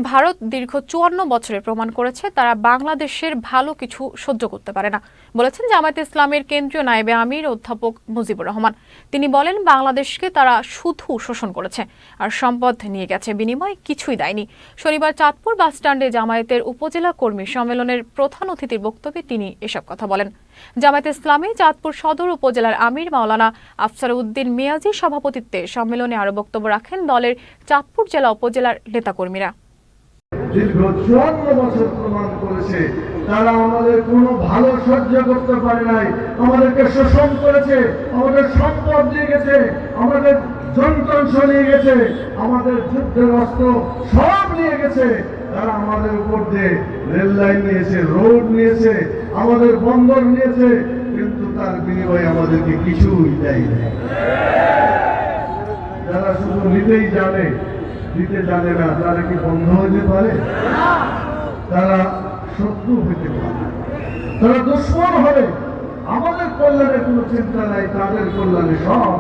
ভারত দীর্ঘ ৫৪ বছরে প্রমাণ করেছে তারা বাংলাদেশের ভালো কিছু সহ্য করতে পারে না, বলেছেন জামায়াতে ইসলামের কেন্দ্রীয় নায়েবে আমির অধ্যাপক মুজিবুর রহমান। তিনি বলেন, বাংলাদেশকে তারা শুধু শোষণ করেছে আর সম্পদ নিয়ে গেছে, বিনিময়ে কিছুই দেয়নি। শনিবার চাঁদপুর বাসস্ট্যান্ডে জামায়াতের উপজেলা কর্মী সম্মেলনের প্রধান অতিথির বক্তব্যে তিনি এসব কথা বলেন। জামায়াতে ইসলামী চাঁদপুর সদর উপজেলার আমির মাওলানা আফসার উদ্দিন মিয়াজির সভাপতিত্বে সম্মেলনে আরো বক্তব্য রাখেন দলের চাঁদপুর জেলা উপজেলার নেতাকর্মীরা। দীর্ঘ ৫৪ বছর প্রমাণ করেছে তারা আমাদের কোনো ভালো সহ্য করতে পারে নাই, আমাদেরকে শোষণ করেছে, আমাদের সম্পদ নিয়ে গেছে, আমাদের যন্ত্রাংশ নিয়ে গেছে, আমাদের যুদ্ধের অস্ত্র সব নিয়ে গেছে। তারা আমাদের উপর দিয়ে রেল লাইন নিয়েছে, রোড নিয়েছে, আমাদের বন্দর নিয়েছে, কিন্তু তার বিনিময়ে আমাদেরকে কিছুই দেয়নি। যারা শুধু নিতেই জানে, দিতে জানে না, তারা কি বন্ধ হইতে পারে? তারা শত্রু হইতে পারে, তারা দুশ্মন হবে। আমাদের কল্যাণের কোনো চিন্তা নাই, তাদের কল্যাণে সব।